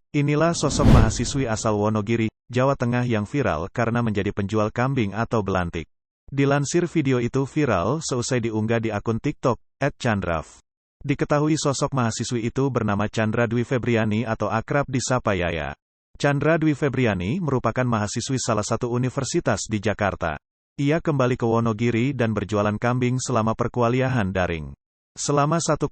Inilah sosok mahasiswi asal Wonogiri, Jawa Tengah yang viral karena menjadi penjual kambing atau belantik. Dilansir video itu viral seusai diunggah di akun TikTok, @chandraf. Diketahui sosok mahasiswi itu bernama Chandra Dwi Febriani atau akrab disapa Yaya. Chandra Dwi Febriani merupakan mahasiswi salah satu universitas di Jakarta. Ia kembali ke Wonogiri dan berjualan kambing selama perkuliahan daring. Selama 1,5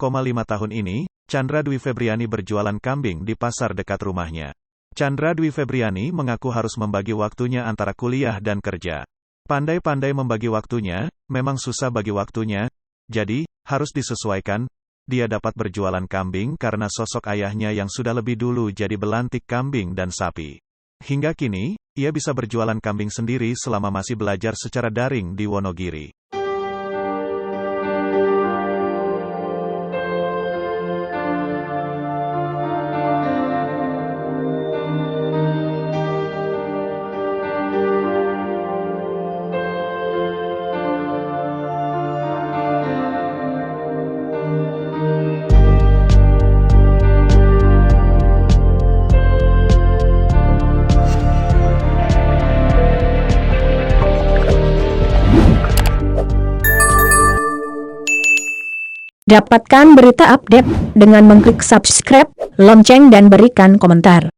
tahun ini, Chandra Dwi Febriani berjualan kambing di pasar dekat rumahnya. Chandra Dwi Febriani mengaku harus membagi waktunya antara kuliah dan kerja. Pandai-pandai membagi waktunya, memang susah bagi waktunya, jadi, harus disesuaikan. Dia dapat berjualan kambing karena sosok ayahnya yang sudah lebih dulu jadi belantik kambing dan sapi. Hingga kini, ia bisa berjualan kambing sendiri selama masih belajar secara daring di Wonogiri. Dapatkan berita update dengan mengklik subscribe, lonceng dan berikan komentar.